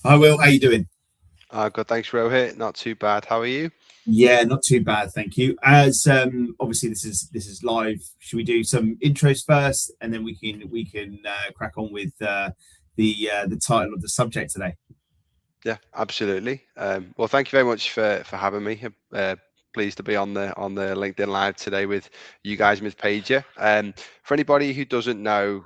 Hi Will, how you doing? Good, thanks, Rohit. Not too bad. How are you? Yeah, not too bad, thank you. As obviously this is live. Should we do some intros first, and then we can crack on with the title of the subject today? Yeah, absolutely. Well, thank you very much for having me. Pleased to be on the LinkedIn Live today with you guys, Ms. Paiger. For anybody who doesn't know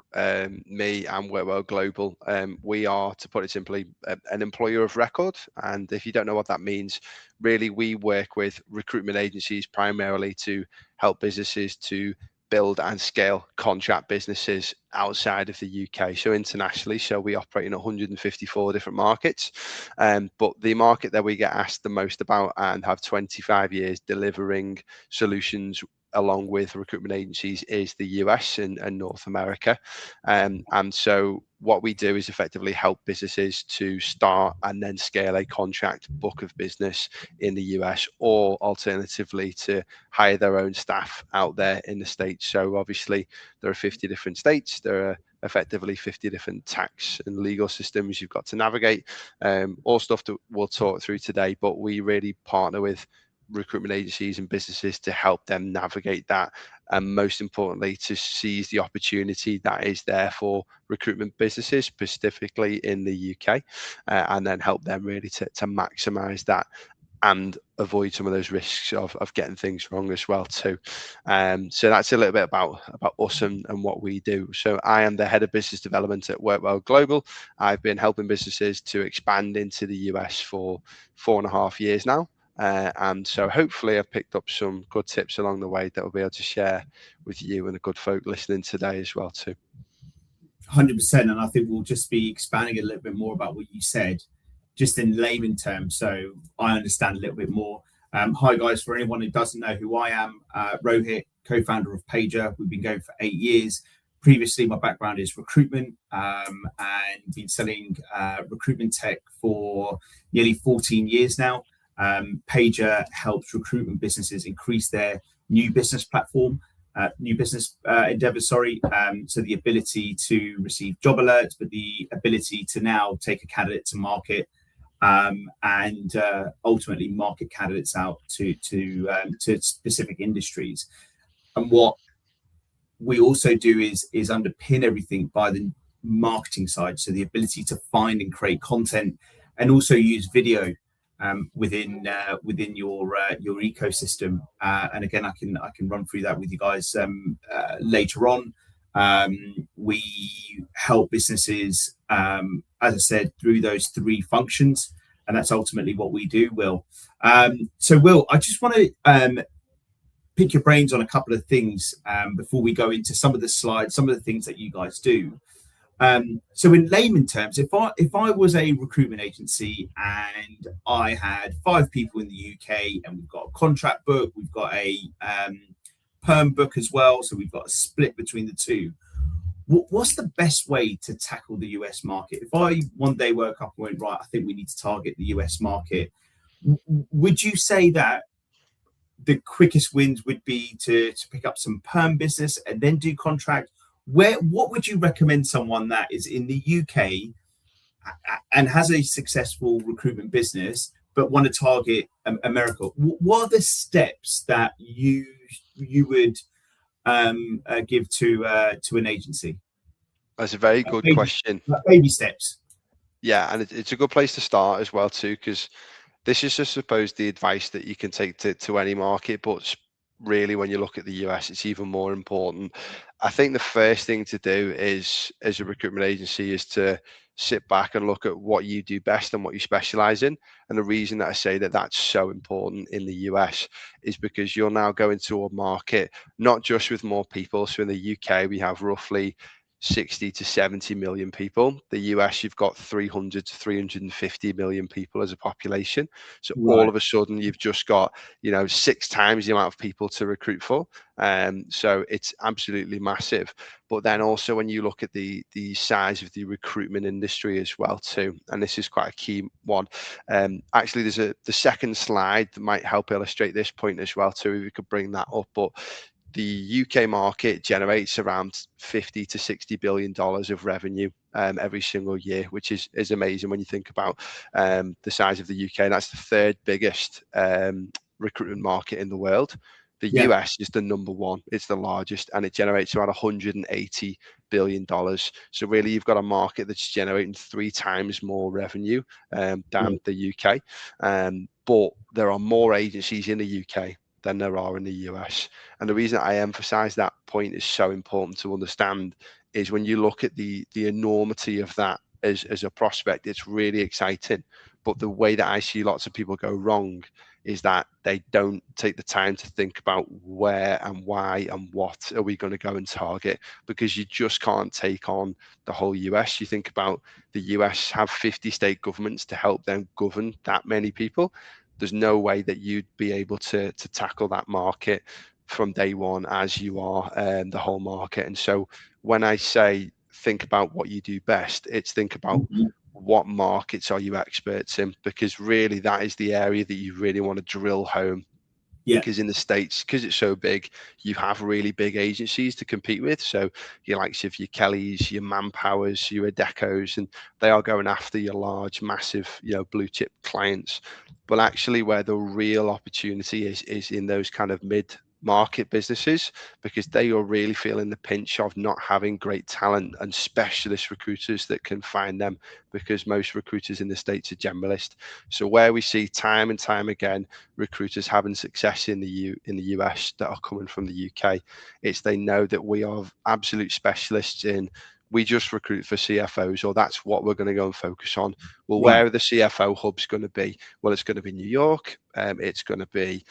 me and Workwell Global, we are, to put it simply, an employer of record. And if you don't know what that means, really, we work with recruitment agencies primarily to help businesses to build and scale contract businesses outside of the UK, so internationally. So we operate in 154 different markets. But the market that we get asked the most about and have 25 years delivering solutions along with recruitment agencies is the US and North America. And so what we do is effectively help businesses to start and then scale a contract book of business in the US, or alternatively to hire their own staff out there in the States. So obviously there are 50 different states. There are effectively 50 different tax and legal systems you've got to navigate. All stuff that we'll talk through today, but we really partner with recruitment agencies and businesses to help them navigate that, and most importantly to seize the opportunity that is there for recruitment businesses specifically in the UK, and then help them really to maximize that and avoid some of those risks of getting things wrong as well too. So that's a little bit about us and what we do. So I am the head of business development at Workwell Global. I've been helping businesses to expand into the US for 4.5 years now. And so hopefully I've picked up some good tips along the way that we'll be able to share with you and the good folk listening today as well too. 100%, and I think we'll just be expanding a little bit more about what you said, just in layman terms, so I understand a little bit more. Hi guys, for anyone who doesn't know who I am, Rohit, co-founder of Paiger. We've been going for 8 years. Previously, my background is recruitment, and been selling recruitment tech for nearly 14 years now. Paiger helps recruitment businesses increase their new business platform, new business endeavors, sorry. So the ability to receive job alerts, but the ability to now take a candidate to market, and ultimately market candidates out to specific industries. And what we also do is underpin everything by the marketing side, so the ability to find and create content, and also use video within your ecosystem. And again, I can run through that with you guys later on. We help businesses, as I said, through those three functions, and that's ultimately what we do, Will. So, Will, I just want to pick your brains on a couple of things before we go into some of the slides, some of the things that you guys do. So in layman terms, if I was a recruitment agency and I had 5 people in the UK, and we've got a contract book, we've got a perm book as well, so we've got a split between the two. What's the best way to tackle the US market? If I one day woke up and went, right, I think we need to target the US market, would you say that the quickest wins would be to pick up some perm business and then do contract? What would you recommend someone that is in the UK and has a successful recruitment business but want to target America? What are the steps that you would give to an agency? That's a very good question. Baby steps. Yeah, and it's a good place to start as well too, because this is, I suppose, the advice that you can take to any market, but really when you look at the US, it's even more important. I think the first thing to do is, as a recruitment agency, is to sit back and look at what you do best and what you specialize in. And the reason that I say that that's so important in the US is because you're now going to a market not just with more people. So in the UK, we have roughly 60 to 70 million people. The US, you've got 300 to 350 million people as a population. So all Right. of a sudden, you've just got 6 times the amount of people to recruit for. So it's absolutely massive. But then also when you look at the size of the recruitment industry as well too, and this is quite a key one. Actually, there's the second slide that might help illustrate this point as well too. If we could bring that up, but the UK market generates around 50 to 60 billion dollars of revenue every single year, which is amazing when you think about the size of the UK. That's the third biggest recruitment market in the world. The Yeah. US is the number one, it's the largest, and it generates around $180 billion. So really, you've got a market that's generating 3 times more revenue than the UK. But there are more agencies in the UK than there are in the US. And the reason I emphasize that point is so important to understand is when you look at the enormity of that as a prospect, it's really exciting. But the way that I see lots of people go wrong is that they don't take the time to think about where and why and what are we going to go and target, because you just can't take on the whole US. You think about the US have 50 state governments to help them govern that many people. There's no way that you'd be able to tackle that market from day one as you are the whole market. And so when I say think about what you do best, it's think about what markets are you experts in, because really that is the area that you really want to drill home. Yeah. Because in the States, because it's so big, you have really big agencies to compete with. So your likes of your Kellys, your Manpowers, your Adecos, and they are going after your large, massive, blue chip clients. But actually where the real opportunity is in those kind of mid market businesses, because they are really feeling the pinch of not having great talent and specialist recruiters that can find them, because most recruiters in the States are generalist. So where we see time and time again recruiters having success in the US that are coming from the UK, it's they know that we are absolute specialists in, we just recruit for CFOs, or that's what we're going to go and focus on. Well, Right. where are the CFO hubs going to be? Well, it's going to be New York, it's going to be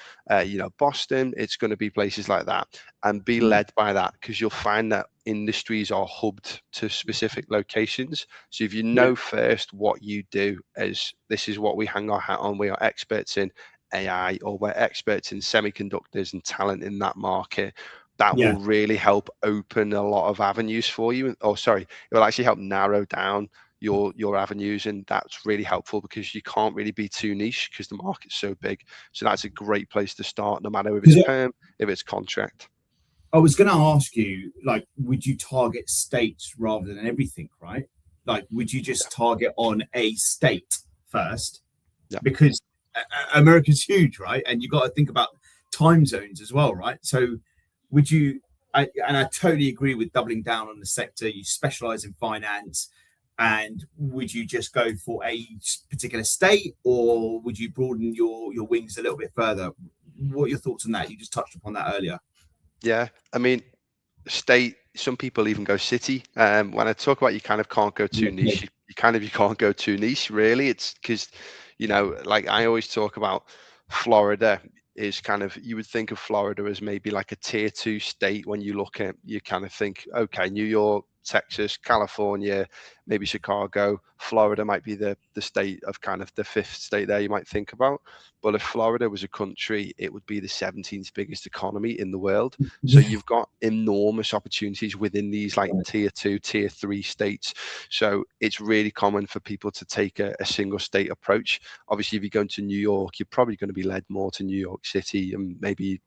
Boston, it's going to be places like that, and be led by that, because you'll find that industries are hubbed to specific locations. So if you know first what you do, as this is what we hang our hat on, we are experts in AI, or we're experts in semiconductors and talent in that market, that will really help open a lot of avenues for you. Or sorry, it will actually help narrow down your avenues, and that's really helpful because you can't really be too niche because the market's so big. So that's a great place to start, no matter if it's perm, if it's contract. I was going to ask you, like, would you target states rather than everything, right? Like, would you just target on a state first? Yeah. Because America's huge, right? And you've got to think about time zones as well, right? So would you, and I totally agree with doubling down on the sector. You specialize in finance. And would you just go for a particular state, or would you broaden your wings a little bit further? What are your thoughts on that? You just touched upon that earlier. Yeah, I mean, state, some people even go city. When I talk about you kind of can't go too niche, you can't go too niche, really. It's because, like I always talk about, Florida is kind of, you would think of Florida as maybe like a tier 2 state. When you look at, you kind of think, okay, New York, Texas, California, maybe Chicago, Florida might be the state of kind of the 5th state there you might think about. But if Florida was a country, it would be the 17th biggest economy in the world. So you've got enormous opportunities within these like tier 2, tier 3 states. So it's really common for people to take a single state approach. Obviously, if you're going to New York, you're probably going to be led more to New York City, and maybe,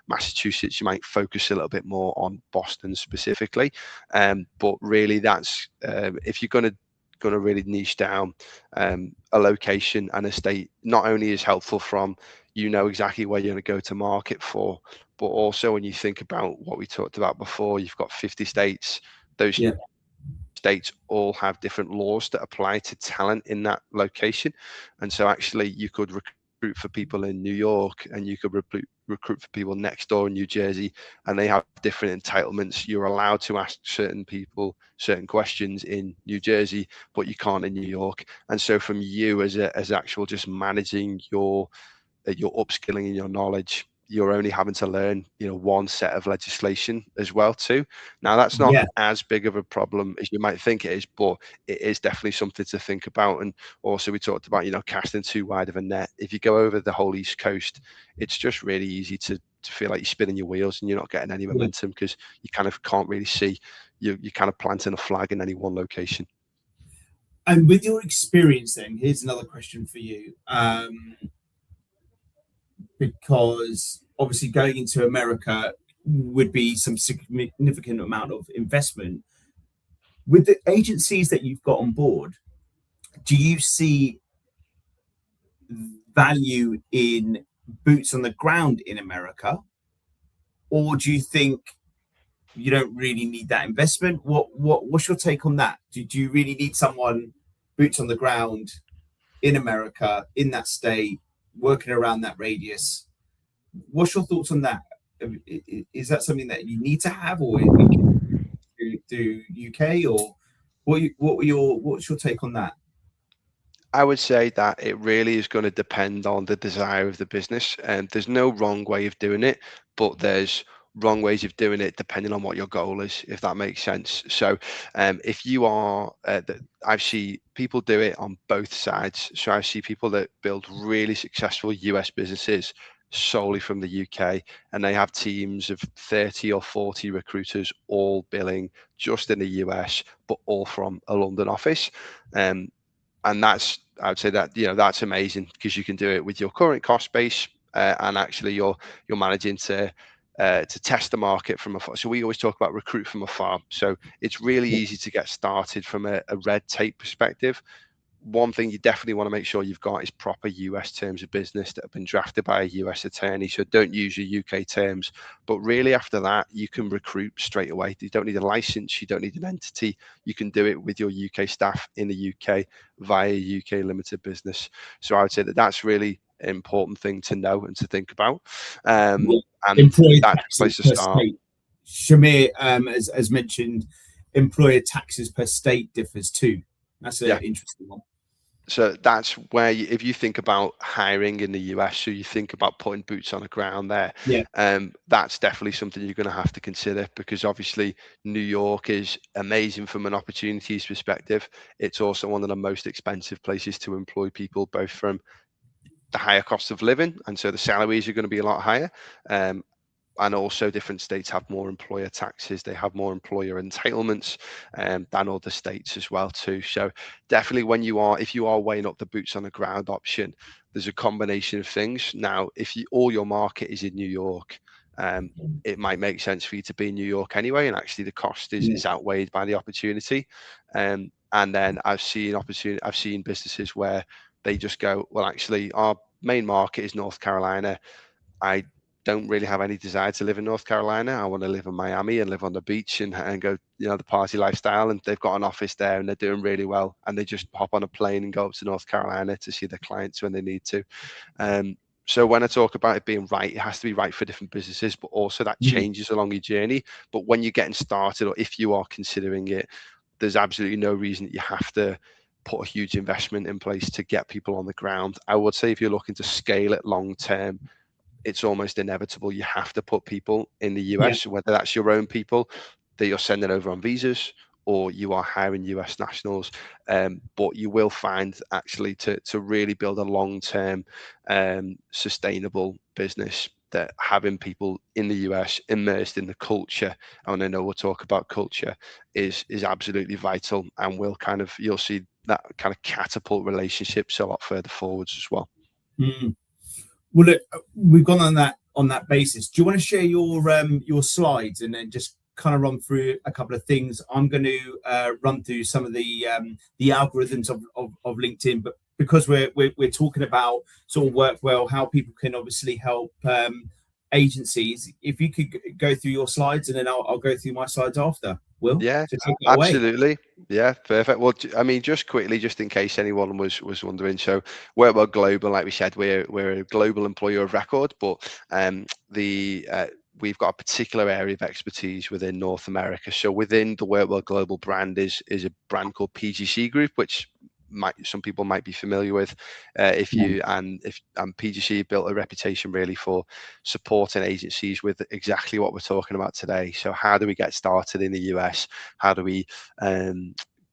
Massachusetts, you might focus a little bit more on Boston specifically. But really that's, if you're going to really niche down, a location and a state not only is helpful from, exactly where you're going to go to market for, but also when you think about what we talked about before, you've got 50 states. Those states all have different laws that apply to talent in that location. And so actually you could recruit for people in New York, and you could recruit for people next door in New Jersey, and they have different entitlements. You're allowed to ask certain people certain questions in New Jersey, but you can't in New York. And so from you as actual just managing your upskilling and your knowledge, you're only having to learn, one set of legislation as well too. Now that's not as big of a problem as you might think it is, but it is definitely something to think about. And also we talked about, casting too wide of a net. If you go over the whole East Coast, it's just really easy to feel like you're spinning your wheels and you're not getting any momentum, because you kind of can't really see, you're kind of planting a flag in any one location. And with your experience then, here's another question for you. Because obviously going into America would be some significant amount of investment. with the agencies that you've got on board, do you see value in boots on the ground in America, or do you think you don't really need that investment? What's your take on that? Do you really need someone boots on the ground in America, in that state, working around that radius? What's your thoughts on that? Is that something that you need to have, or do UK, or what's your take on that? I would say that it really is going to depend on the desire of the business, and there's no wrong way of doing it, but there's wrong ways of doing it depending on what your goal is, if that makes sense. So, if you are, I've seen people do it on both sides. So I see people that build really successful US businesses solely from the UK, and they have teams of 30 or 40 recruiters all billing just in the US, but all from a London office. Um, and that's, I would say that, that's amazing, because you can do it with your current cost base, and actually you're managing to test the market from afar. So we always talk about recruit from afar. So it's really easy to get started from a red tape perspective. One thing you definitely want to make sure you've got is proper US terms of business that have been drafted by a US attorney. So don't use your UK terms. But really, after that, you can recruit straight away. You don't need a license. You don't need an entity. You can do it with your UK staff in the UK via UK limited business. So I would say that that's really an important thing to know and to think about. And Employer that's the taxes place to per start. state. Shamir, as mentioned, employer taxes per state differs too. That's an Yeah. interesting one. So that's where if you think about hiring in the US, so you think about putting boots on the ground there, Yeah. that's definitely something you're going to have to consider, because obviously New York is amazing from an opportunities perspective. It's also one of the most expensive places to employ people, both from the higher cost of living, and so the salaries are going to be a lot higher. And also different states have more employer taxes, they have more employer entitlements, than other states as well too. So definitely, if you are weighing up the boots on the ground option, there's a combination of things. Now, if all your market is in New York, it might make sense for you to be in New York anyway, and actually the cost is outweighed by the opportunity. And then I've seen businesses where they just go, well, actually our main market is North Carolina. I don't really have any desire to live in North Carolina. I want to live in Miami and live on the beach and go, the party lifestyle. And they've got an office there and they're doing really well. And they just hop on a plane and go up to North Carolina to see their clients when they need to. So when I talk about it being right, it has to be right for different businesses, but also that changes along your journey. But when you're getting started, or if you are considering it, there's absolutely no reason that you have to put a huge investment in place to get people on the ground. I would say if you're looking to scale it long term, it's almost inevitable. You have to put people in the US, whether that's your own people that you're sending over on visas, or you are hiring US nationals. But you will find, actually, to really build a long-term sustainable business, that having people in the US immersed in the culture, and I know we'll talk about culture, is absolutely vital, and you'll see that kind of catapult relationships a lot further forwards as well. Well, look, we've gone on that basis. Do you want to share your slides and then just kind of run through a couple of things? I'm going to run through some of the algorithms of LinkedIn, but because we're talking about sort of Workwell, how people can obviously help agencies. If you could go through your slides, and then I'll go through my slides after. Will? Yeah, So take it away. absolutely. Yeah, perfect. Well, I mean, just quickly, just in case anyone was wondering, so Workwell Global, like we said, we're a global employer of record, but we've got a particular area of expertise within North America. So within the Workwell Global brand is a brand called PGC Group, which some people might be familiar with. PGC built a reputation really for supporting agencies with exactly what we're talking about today. So how do we get started in the US? How do we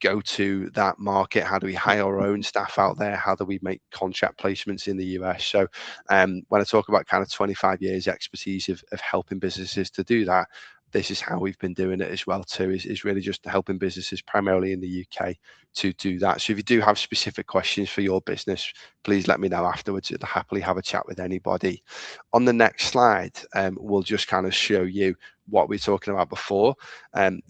go to that market? How do we hire our own staff out there? How do we make contract placements in the US? So when I talk about kind of 25 years expertise of helping businesses to do that, this is how we've been doing it as well too, is really just helping businesses primarily in the UK to do that. So if you do have specific questions for your business, please let me know afterwards. I'll happily have a chat with anybody. On the next slide, we'll just kind of show you what we're talking about before.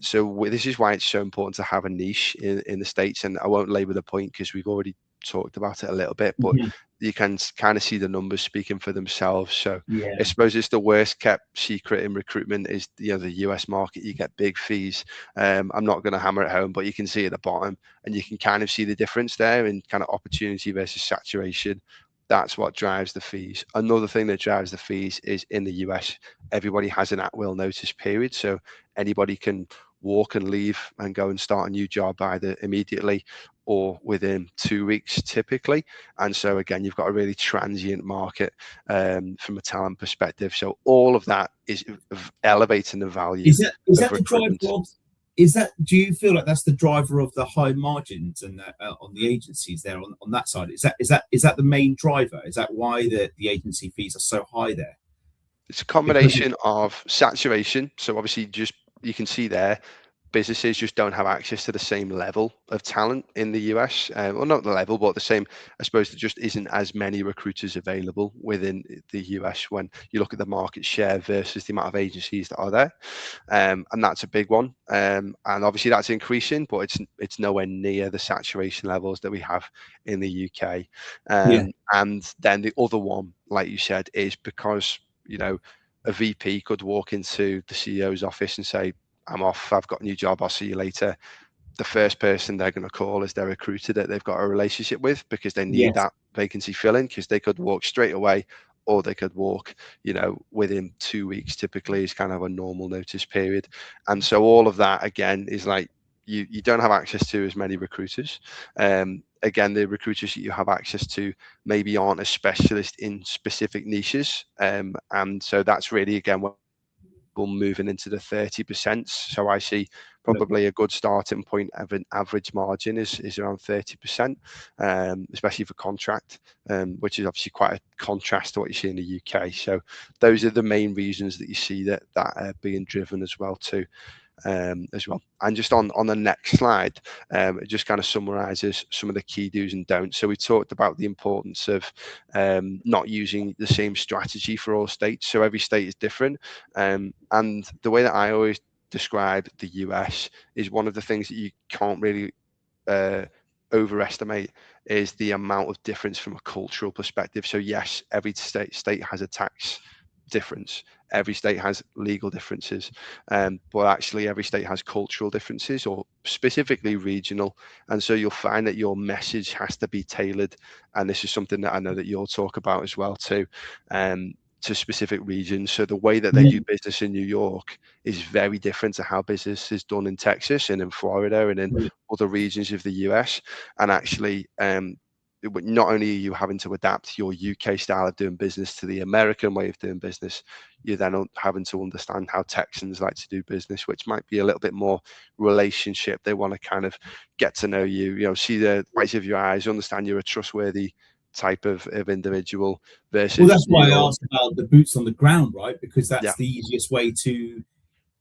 So this is why it's so important to have a niche in the States. And I won't labor the point because we've already talked about it a little bit, but Mhm. you can kind of see the numbers speaking for themselves. So I Yeah. suppose it's the worst kept secret in recruitment is the US market. You get big fees. I'm not going to hammer it home, but you can see at the bottom, and you can kind of see the difference there in kind of opportunity versus saturation. That's what drives the fees. Another thing that drives the fees is in the US, everybody has an at-will notice period. So anybody can walk and leave and go and start a new job either immediately or within 2 weeks typically. And so again, you've got a really transient market from a talent perspective. So all of that is elevating the value Is of that the driver recruitment. of? Is that? Do you feel like that's the driver of the high margins and on the agencies there on that side? Is that the main driver? Is that why the agency fees are so high there? It's a Because combination of saturation. So obviously, just you can see there, businesses just don't have access to the same level of talent in the US. Well, not the level, but the same. I suppose there just isn't as many recruiters available within the US when you look at the market share versus the amount of agencies that are there, and that's a big one. And obviously that's increasing, but it's nowhere near the saturation levels that we have in the UK. yeah, And then the other one, like you said, is because a VP could walk into the CEO's office and say, I'm off, I've got a new job, I'll see you later. The first person they're going to call is their recruiter that they've got a relationship with because they need yes, that vacancy filling because they could walk straight away or they could walk, within 2 weeks typically is kind of a normal notice period. And so all of that again is like you don't have access to as many recruiters. Again, the recruiters that you have access to maybe aren't a specialist in specific niches. And so that's really again moving into the 30%. So I see probably a good starting point of an average margin is around 30%, especially for contract, which is obviously quite a contrast to what you see in the UK. So those are the main reasons that you see that being driven as well too. As well. And just on the next slide, it just kind of summarizes some of the key do's and don'ts. So we talked about the importance of not using the same strategy for all states. So every state is different. And the way that I always describe the US is one of the things that you can't really uh, overestimate is the amount of difference from a cultural perspective. So yes, every state has a tax difference. Every state has legal differences, but actually every state has cultural differences or specifically regional. And so you'll find that your message has to be tailored. And this is something that I know that you'll talk about as well too. To specific regions. So the way that they do mhm, business in New York is very different to how business is done in Texas and in Florida and in right, other regions of the US. And actually, not only are you having to adapt your UK style of doing business to the American way of doing business, you're then having to understand how Texans like to do business, which might be a little bit more relationship. They want to kind of get to know you, see the whites of your eyes, understand you're a trustworthy type of individual well, versus that's New why I York. asked about the boots on the ground, right? Because Yeah. that's the easiest way to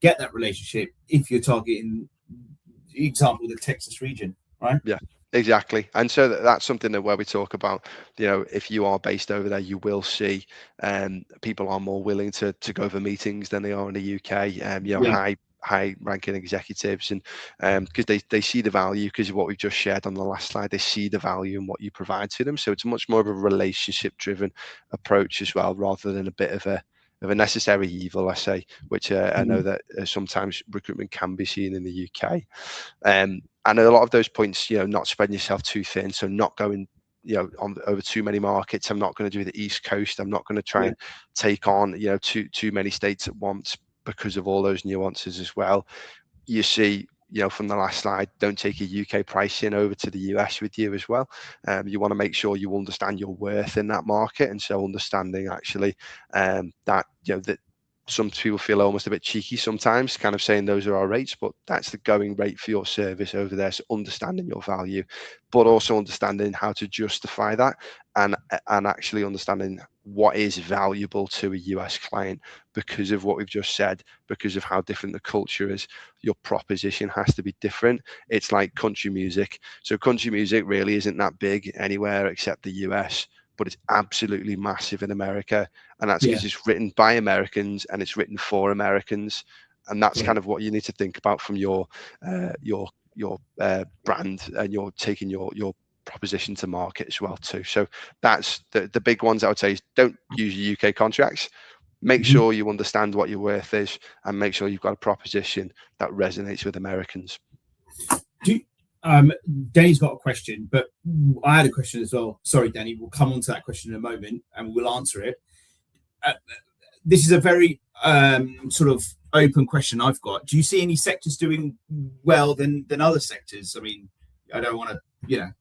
get that relationship if you're targeting, example, the Texas region, right? Yeah, exactly. And so that's something that where we talk about, if you are based over there, you will see people are more willing to go for meetings than they are in the UK. Yeah, High ranking executives and because they see the value because of what we've just shared on the last slide. They see the value in what you provide to them. So it's much more of a relationship driven approach as well, rather than a bit of a necessary evil, I say, which I know mhm, that sometimes recruitment can be seen in the UK. And a lot of those points, not spreading yourself too thin, so not going, on over too many markets. I'm not going to do the East Coast. I'm not going to try yeah, and take on, too many states at once because of all those nuances as well. You see, from the last slide, don't take a UK pricing over to the US with you as well. You want to make sure you understand your worth in that market, and so understanding actually that that some people feel almost a bit cheeky sometimes, kind of saying those are our rates, but that's the going rate for your service over there. So understanding your value, but also understanding how to justify that, and actually understanding what is valuable to a US client because of what we've just said, because of how different the culture is. Your proposition has to be different. It's like country music. So country music really isn't that big anywhere except the US, but it's absolutely massive in America. And that's yeah, because it's written by Americans and it's written for Americans. And that's kind of what you need to think about from your brand, and you're taking your proposition to market as well too. So that's the big ones I would say is don't use UK contracts. Make sure you understand what your worth is, and make sure you've got a proposition that resonates with Americans. Danny's got a question, but I had a question as well. Sorry, Danny, we'll come on to that question in a moment and we'll answer it. This is a very sort of open question I've got. Do you see any sectors doing well than other sectors? I mean, I don't want to,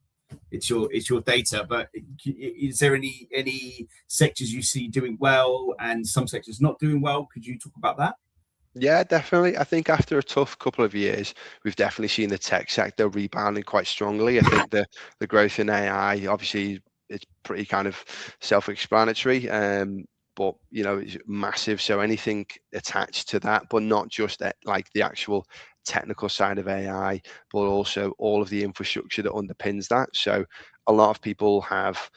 it's your data, but is there any sectors you see doing well and some sectors not doing well? Could you talk about that? Yeah, definitely. I think after a tough couple of years, we've definitely seen the tech sector rebounding quite strongly. I think the growth in AI, obviously, it's pretty kind of self-explanatory, but it's massive. So anything attached to that, but not just like the actual technical side of AI, but also all of the infrastructure that underpins that. So a lot of people have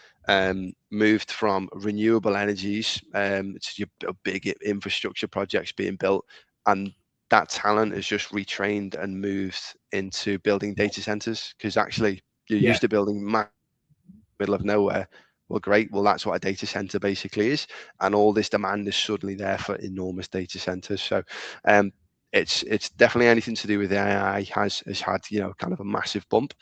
moved from renewable energies to your big infrastructure projects being built, and that talent is just retrained and moved into building data centers, because actually you're used to building middle of nowhere. Well, great. Well, that's what a data center basically is, and all this demand is suddenly there for enormous data centers. So it's definitely anything to do with AI has had kind of a massive bump.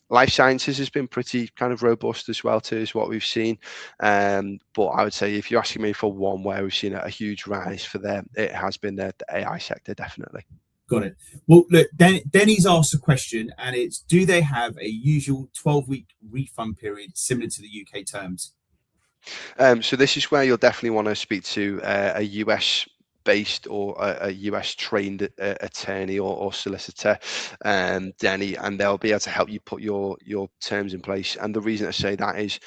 Life sciences has been pretty kind of robust as well too, is what we've seen. But I would say if you're asking me for one where we've seen a huge rise for them, it has been the AI sector, definitely. Got it. Well, look, Denny's asked a question, and it's: do they have a usual 12-week refund period similar to the UK terms? So this is where you'll definitely want to speak to a US based or a US trained attorney or solicitor, Denny, and they'll be able to help you put your terms in place. And the reason I say that is,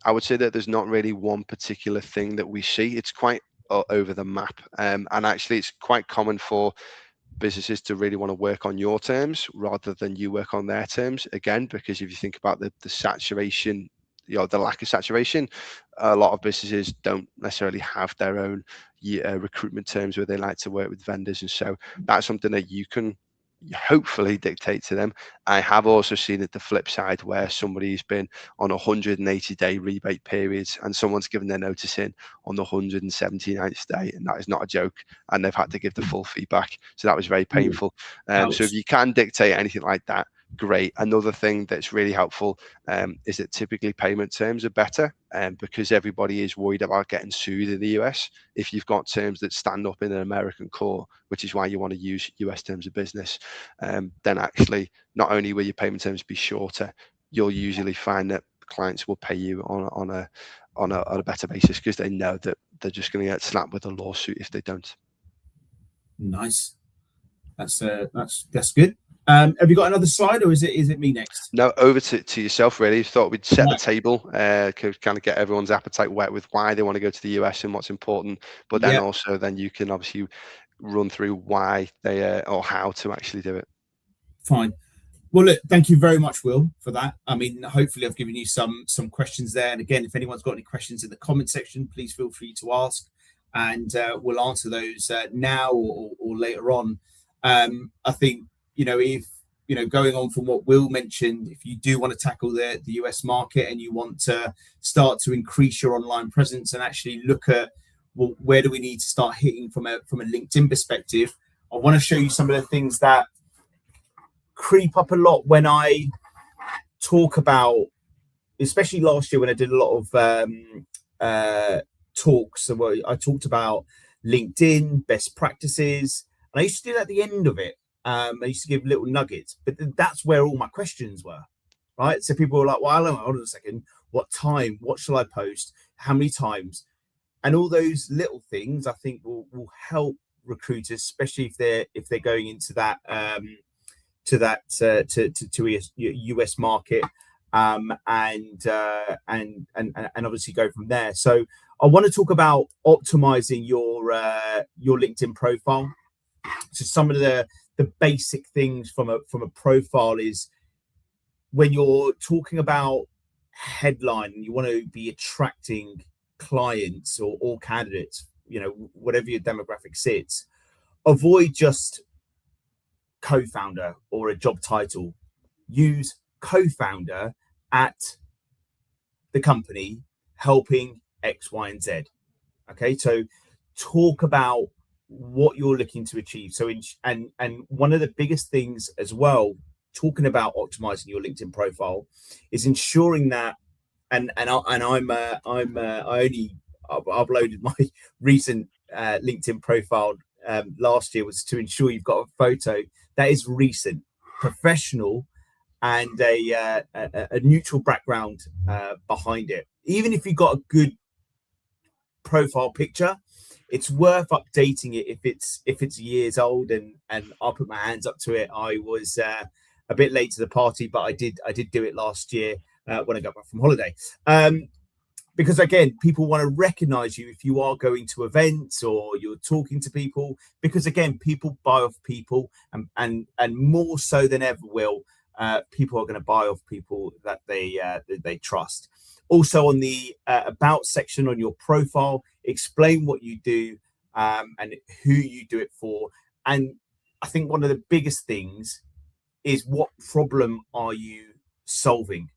I would say that there's not really one particular thing that we see. It's quite over the map, and actually it's quite common for businesses to really want to work on your terms rather than you work on their terms, again, because if you think about the saturation, the lack of saturation, a lot of businesses don't necessarily have their own recruitment terms where they like to work with vendors, and so that's something that you can hopefully dictate to them. I have also seen it the flip side, where somebody's been on 180-day rebate periods and someone's given their notice in on the 179th day, and that is not a joke, and they've had to give the full feedback. So that was very painful. So if you can dictate anything like that, great. Another thing that's really helpful is that typically payment terms are better, because everybody is worried about getting sued in the US. If you've got terms that stand up in an American court, which is why you want to use US terms of business, then actually not only will your payment terms be shorter, you'll usually find that clients will pay you on a better basis, because they know that they're just going to get slapped with a lawsuit if they don't. Nice. That's good. Have you got another slide, or is it me next? No, over to yourself, really. Thought we'd set the table, kind of get everyone's appetite wet with why they want to go to the US and what's important, but then also then you can obviously run through why they or how to actually do it. Fine. Well, look, thank you very much, Will, for that. I mean, hopefully I've given you some questions there. And again, if anyone's got any questions in the comment section, please feel free to ask, and we'll answer those now or later on. I think, if, going on from what Will mentioned, if you do want to tackle the US market and you want to start to increase your online presence and actually look at, well, where do we need to start hitting from a LinkedIn perspective, I want to show you some of the things that creep up a lot when I talk about, especially last year when I did a lot of talks. So I talked about LinkedIn best practices, and I used to do that at the end of it. I used to give little nuggets, but that's where all my questions were, right? So people were like, well, hold on a second, what time, what shall I post, how many times? And all those little things I think will help recruiters, especially if they're going into that to a US market, and obviously go from there. So I want to talk about optimizing your LinkedIn profile. So some of the basic things from a profile is, when you're talking about headline and you want to be attracting clients or candidates, whatever your demographic sits, avoid just co-founder or a job title. Use co-founder at the company helping X, Y, and Z. Okay, so talk about what you're looking to achieve. So, and one of the biggest things as well, talking about optimizing your LinkedIn profile, is ensuring that. I only uploaded my recent LinkedIn profile last year, was to ensure you've got a photo that is recent, professional, and a neutral background behind it. Even if you've got a good profile picture, it's worth updating it if it's years old. And I'll put my hands up to it. I was a bit late to the party, but I did do it last year when I got back from holiday. Because again, people want to recognize you if you are going to events or you're talking to people, because again, people buy off people, and more so than ever, people are going to buy off people that they trust. Also, on the about section on your profile, explain what you do and who you do it for. And I think one of the biggest things is, what problem are you solving?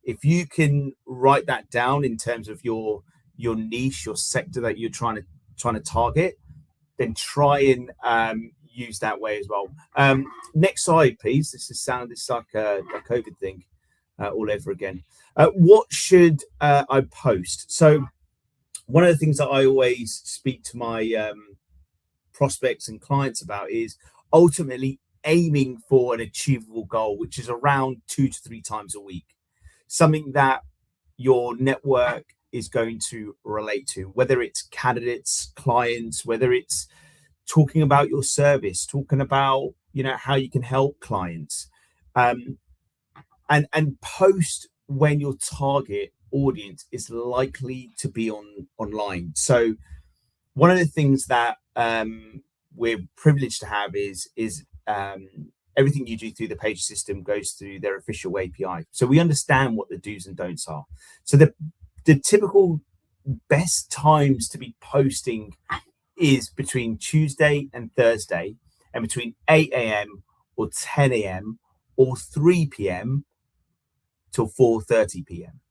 If you can write that down in terms of your niche, your sector that you're trying to target, then try and use that way as well. Next slide, please. This is like a COVID thing all over again. What should I post? So one of the things that I always speak to my prospects and clients about is ultimately aiming for an achievable goal, which is around 2 to 3 times a week. Something that your network is going to relate to, whether it's candidates, clients, whether it's talking about your service, talking about how you can help clients, and post when your target audience is likely to be online. So one of the things that we're privileged to have is everything you do through the Paiger system goes through their official API. So we understand what the do's and don'ts are. So the typical best times to be posting is between Tuesday and Thursday, and between 8 a.m. or 10 a.m. or 3 p.m. till 4:30 p.m.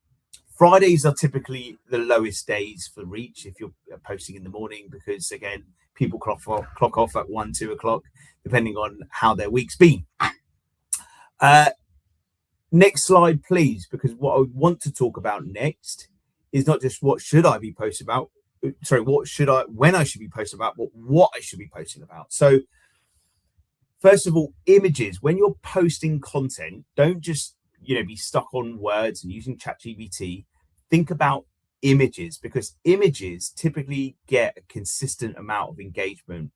Fridays are typically the lowest days for reach if you're posting in the morning, because again, people clock off at 1, 2 o'clock, depending on how their week's been. Next slide, please, because what I want to talk about next is not just what should I be posting about, when I should be posting about, but what I should be posting about. So first of all, images. When you're posting content, don't just be stuck on words and using ChatGPT. Think about images, because images typically get a consistent amount of engagement.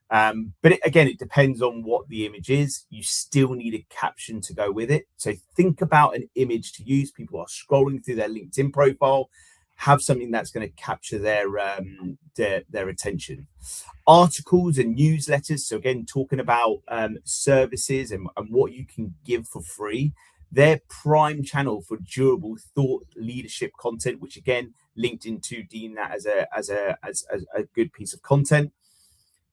But it depends on what the image is. You still need a caption to go with it. So think about an image to use. People are scrolling through their LinkedIn profile. Have something that's going to capture their attention. Articles and newsletters. So again, talking about services and what you can give for free. They're prime channel for durable thought leadership content, which again, LinkedIn to deem that as a good piece of content.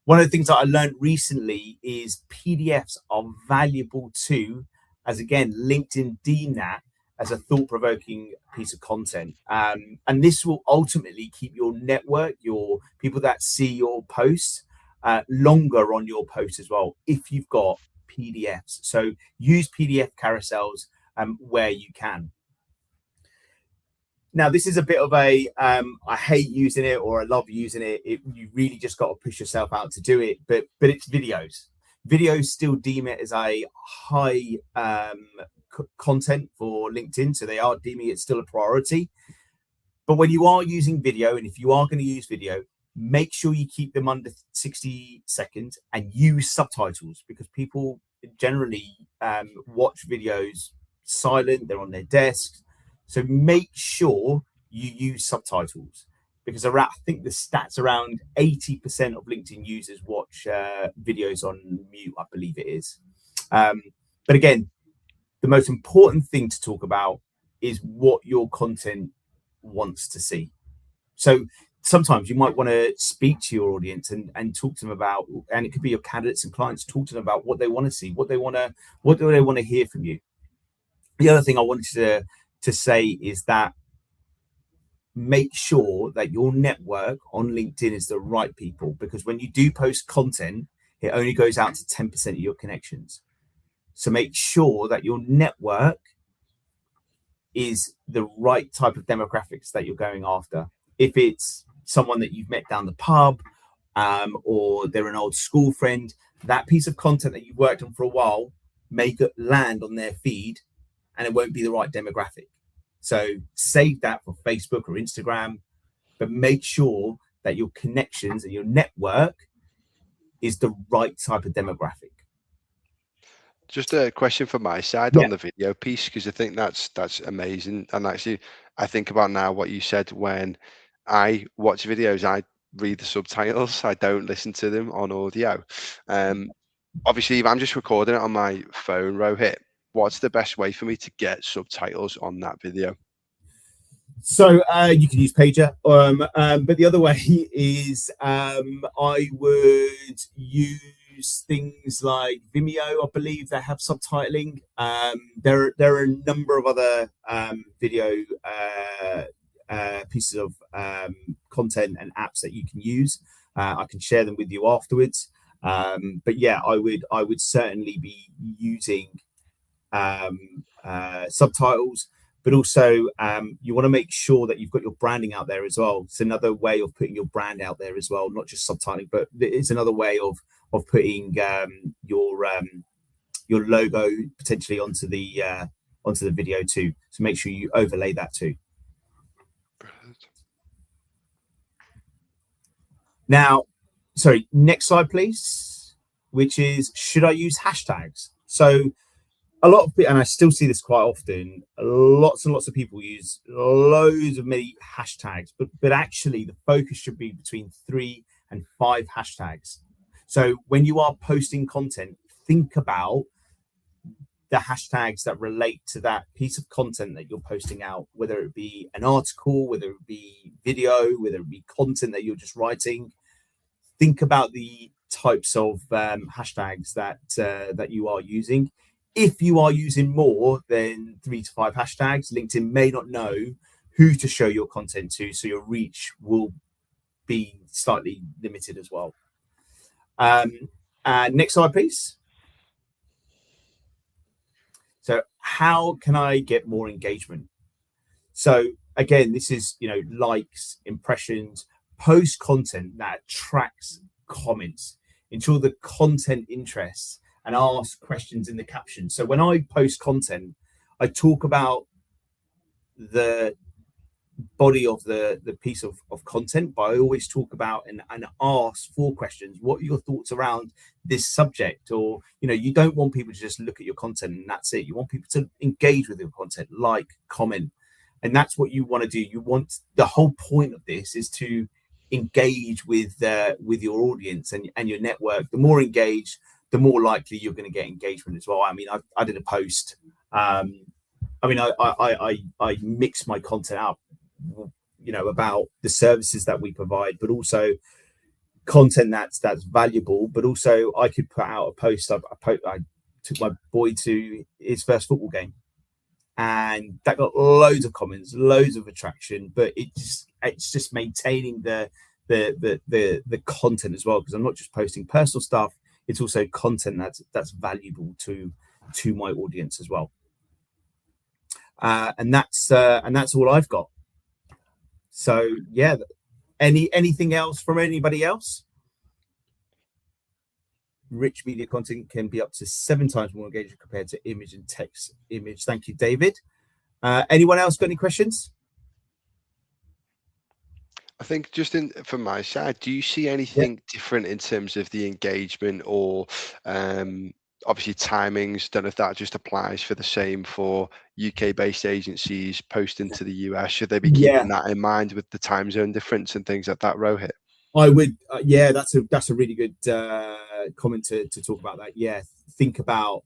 One of the things that I learned recently is PDFs are valuable too, as again, LinkedIn deem that as a thought-provoking piece of content. And this will ultimately keep your network, your people that see your posts, longer on your post as well, if you've got PDFs. So use PDF carousels where you can. Now, this is a bit of a I hate using it or I love using it. You really just got to push yourself out to do it. But it's videos. Videos still deem it as a high content for LinkedIn, so they are deeming it still a priority. But when you are using video, and if you are going to use video, make sure you keep them under 60 seconds and use subtitles, because people generally watch videos silent, they're on their desks. So make sure you use subtitles, because I think the stats around 80% of LinkedIn users watch videos on mute, I believe it is. But again, the most important thing to talk about is what your content wants to see. So sometimes you might want to speak to your audience and talk to them about, and it could be your candidates and clients, talk to them about what they want to see, what do they want to hear from you. The other thing I wanted to say is that make sure that your network on LinkedIn is the right people, because when you do post content, it only goes out to 10% of your connections. So make sure that your network is the right type of demographics that you're going after. If it's someone that you've met down the pub, or they're an old school friend, that piece of content that you've worked on for a while may land on their feed and it won't be the right demographic. So save that for Facebook or Instagram, but make sure that your connections and your network is the right type of demographic. Just a question from my side on the video piece, because I think that's amazing. And actually, I think about now what you said. When I watch videos, I read the subtitles. I don't listen to them on audio. Obviously, if I'm just recording it on my phone, Rohit, what's the best way for me to get subtitles on that video? So you can use Paiger, but the other way is I would use things like Vimeo. I believe they have subtitling. There are a number of other video pieces of content and apps that you can use. I can share them with you afterwards. But yeah, I would certainly be using subtitles. But also, you want to make sure that you've got your branding out there as well. It's another way of putting your brand out there as well, not just subtitling, but it's another way of putting your logo potentially onto the video too. So make sure you overlay that too. Now, sorry, next slide, please. Which is, should I use hashtags? So a lot of people, and I still see this quite often, lots and lots of people use loads of many hashtags, but actually the focus should be between 3 and 5 hashtags. So when you are posting content, think about the hashtags that relate to that piece of content that you're posting out, whether it be an article, whether it be video, whether it be content that you're just writing. Think about the types of hashtags that you are using. If you are using more than 3 to 5 hashtags, LinkedIn may not know who to show your content to, so your reach will be slightly limited as well. Next slide, please. So how can I get more engagement? So again, this is, likes, impressions, post content that attracts comments, ensure the content interests, and ask questions in the caption. So when I post content, I talk about the body of the piece of content, but I always talk about and ask 4 questions. What are your thoughts around this subject? Or, you don't want people to just look at your content and that's it. You want people to engage with your content, like, comment. And that's what you want to do. You want, the whole point of this is to engage with your audience and your network. The more engaged, the more likely you're going to get engagement as well. I mean, I did a post. I mix my content up, about the services that we provide, but also content that's valuable. But also, I could put out a post. I took my boy to his first football game, and that got loads of comments, loads of attraction. But it's just maintaining the content as well, because I'm not just posting personal stuff. It's also content that's valuable to my audience as well. And that's all I've got. So yeah, anything else from anybody else? Rich media content can be up to 7 times more engaging compared to image and text image. Thank you, David. Anyone else got any questions? I think just from my side, do you see anything different in terms of the engagement or obviously timings? Don't know if that just applies for the same for UK-based agencies posting to the US. Should they be keeping that in mind with the time zone difference and things like that, Rohit? I would, that's a really good comment to talk about that. Yeah, think about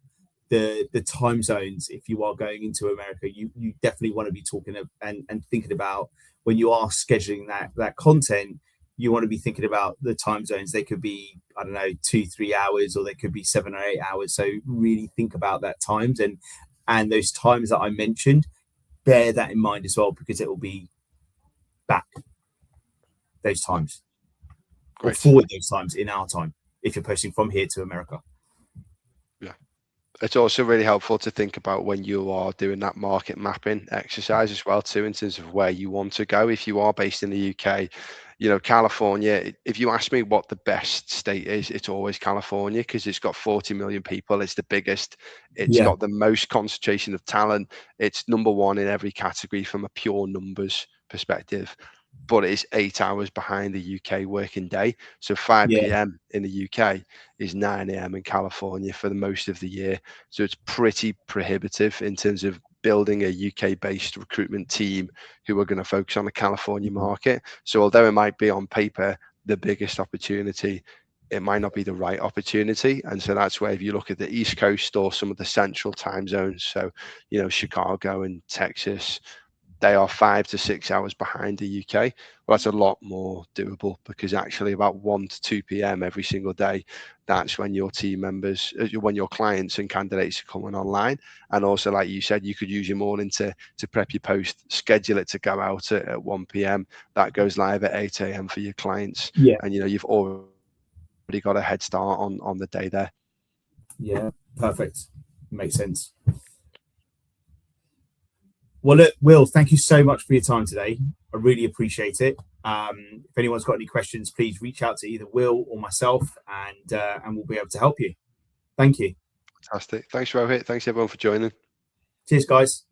the time zones. If you are going into America, you definitely want to be talking and thinking about when you are scheduling that content, you want to be thinking about the time zones. They could be, I don't know, 2-3 hours, or they could be 7 or 8 hours. So really think about that times, and those times that I mentioned, bear that in mind as well, because it will be back those times or Great. forward those times in our time if you're posting from here to America. Yeah. It's also really helpful to think about when you are doing that market mapping exercise as well too, in terms of where you want to go. If you are based in the UK, you know, California, if you ask me what the best state is, it's always California, because it's got 40 million people. It's the biggest. It's Yeah. got the most concentration of talent. It's number one in every category from a pure numbers perspective. But it's 8 hours behind the UK working day. So 5 Yeah. p.m. in the UK is 9 a.m. in California for the most of the year. So it's pretty prohibitive in terms of building a UK-based recruitment team who are going to focus on the California market. So although it might be on paper the biggest opportunity, it might not be the right opportunity. And so that's where, if you look at the East Coast or some of the central time zones, so, you know, Chicago and Texas, they are 5 to 6 hours behind the UK. Well, that's a lot more doable, because actually about 1 to 2 p.m. every single day, that's when your team members, when your clients and candidates are coming online. And also, like you said, you could use your morning to prep your post, schedule it to go out at 1 p.m. That goes live at 8 a.m. for your clients. Yeah. And, you know, you've already got a head start on the day there. Yeah. Perfect. Makes sense. Well, look, Will, thank you so much for your time today. I really appreciate it. If anyone's got any questions, please reach out to either Will or myself, and we'll be able to help you. Thank you. Fantastic. Thanks, Rohit. Thanks, everyone, for joining. Cheers, guys.